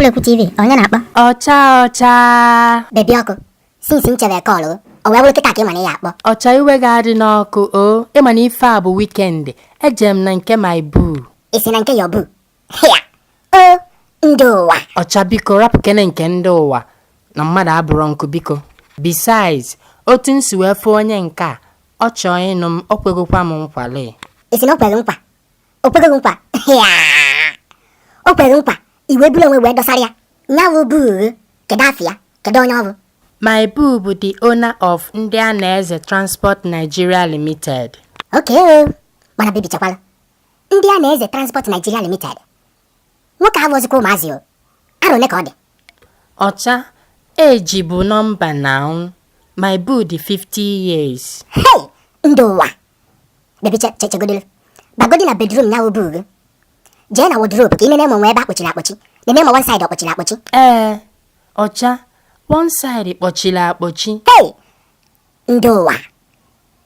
Ekwulekwu TV, onye na-akpọ? Ọcha. Bebi ọkụ, since m chere kọlụ, o wee bụrụ kịta ka ị mana ya akpọ. Ọcha iwe ga-adị n'ọkụ o, ịma na ife a bụ wikendi, eje m na nke my boo. Isi na nke your boo? Ya, o, ndị ụwa. Ọcha biko rapụ kene nke ndị ụwa, na mmadụ abụrụ nkụ biko. Besides, otu nsi wee fụ onye nke a, ọ chọọ ịnụ m, o kwegokwa m nkwale. Isi na o kwere nkwa? O kwere nkwa? Ya, o kwere nkwa, iwe buru onwe wee dọsara ya. Nya bụ boo, kedu afọ ya? Kedu onye ọ bụ? My boo bụ the owner of Ndị Anaeze Transport Nigeria Limited. Okay, mana baby chekwala. Ndị Anaeze Transport Nigeria Limited. Nwoke ahụ ọzọkwa ụmụazị o. Arọ ole ka ọ dị? Ọcha, eji bụ nọmba now. My boo dị 50 years. Hey, ndị ụwa. Baby chegodolu. Bagodi na bedroom ya bụ boo gị. Jee na wardrobe ka ị nene m ebe akpọchiri akpọchi. Nene m one side ọkpọchiri akpọchi. Ọcha, one side kpọchiri akpọchi. Hey, ndị ụwa.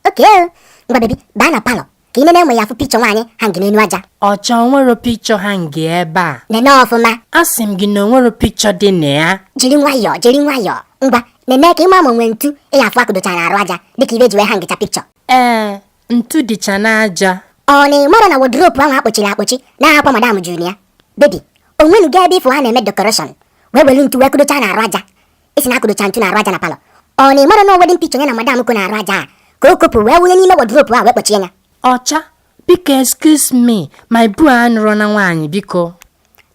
Okay, ngwa baby, baa na palọ ka ị nene m ya afụ picture nwaanyị hang n'elu aja. Ọcha, onwero picture hang ebe a. Nene ọfụma. Asị m gị na onwero picture dị na ya. Jiri nwayọọ. Ngwa, nene ka ị maa ma onwe ntu ịya afụ akụdocha n'arụ aja dịka ibe ji wee hangịcha picture. Ntu dịcha n'aja. Ọ na ịmara na wardrobe ahụ akpọchiri akpọchi na-ahapụ madam Junior. Baby, onwenu ga ebe ifo ha na-eme decoration wee welu ntu wee kudocha n'arụ aja. Isi na akụdocha ntu n'arụ aja na palọ. Ọ na ịmara na wedding picture ya na madam ko n'arụ aja a ka o kopụ wee wunye n'ime wardrobe ahụ wee kpọchie ya. Ọcha, biko excuse me, my boo anụrụ na nwaanyị biko.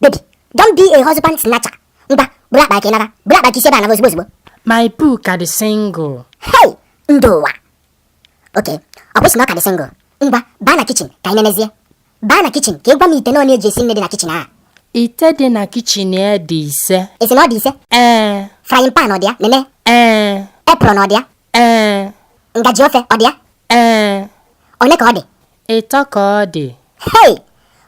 Baby, don't be a husband snatcher. Ngwa, bụrụ akpa ka ị nara. Bụrụ akpa ka isi ebe a naba ozugbo. My boo ka dị single. Hey, ndị ụwa. Okay, ọ kwụsị na ọ ka dị single. Ngwa, baa na kitchen ka anyị nenezie. Baa na kitchen ka ị gwa m ite na ọ na-eji esi nne dị na kitchen a. Ite dị na kitchen ya dị 5. Esi na ọ dị 5? Frying pan ọ dị ya? Nene. Apron ọ dị ya? Ngaji ofe ọ dị ya? One ka ọ dị? 3 ka ọ dị. Hey,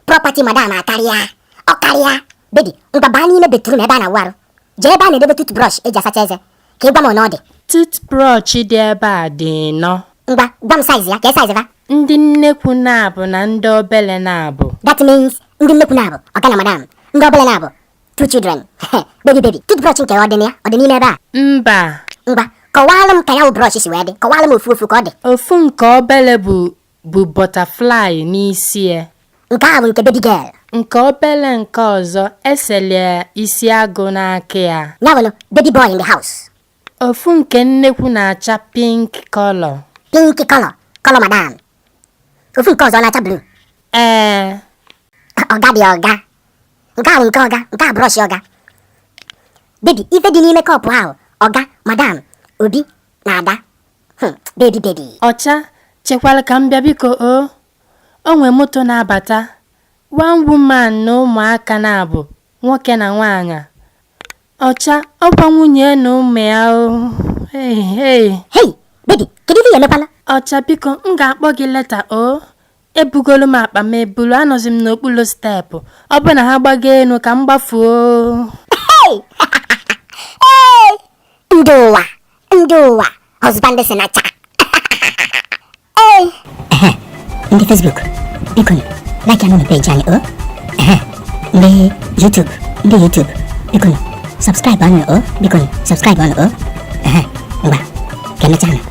property madam akarịa. Ọ karịa. Baby, ngwa baa n'ime bedroom ebe a na-awụ arụ. Jee ebe a na-edebe toothbrush eji asacha eze ka ị gwa m ọ na ọ dị. Toothbrush dị ebe a dị 4. Ngwa, gwa m size ya, ka size va? Ndị nnekwu na-abụ na ndị obele na-abụ. That means ndị nnekwu na-abụ, ọga na madam. Ndị obele na-abụ 2 children. Baby, toothbrush nke ọ dị na ya? Ọ dị n'ime ebe a? Mba. Ngwa, kọwaalụ m ka ya bụ brush si wee dị. Kọwaalụ m ofu ka ọ dị. Ofu nke obele bụ butterfly n'isi ya. Nke a bụ nke baby girl. Nke obele nke ọzọ esele isi agụ n'aka ya. Ya bụ baby boy in the house. Ofu nke nnekwu na-acha pink color. Pink color madam. Ofu nke ọzọ na-acha blue. Ọga dị ọga. Nke a bụ nke ọga, nke a brush ọga. Baby, ife dị n'ime kọpụ ahụ, ọga, madam, Obi na Ada. Baby. Ọcha, chekwala ka m bịa biko o. O nwe moto na-abata. One woman na ụmụaka na-abụ, nwoke na nwaanyị. Ọcha, ọkwa nwunye na ụmụ ya o. Hey, baby, kedu ihe emekwala? Ọcha biko, m ga-akpọ gị leta o. Ebugolu m akpa m ebulu, anọzi m n'okpuru steepụ. Ọ bụ na ha gbago enu ka m gbafuo. Ndị ụwa, husband si na cha. Ndị Facebook, biko like ya page anyị o. Ndị YouTube, biko subscribe anyị o. Biko subscribe anyị o. Ngwa, ka emechaa na.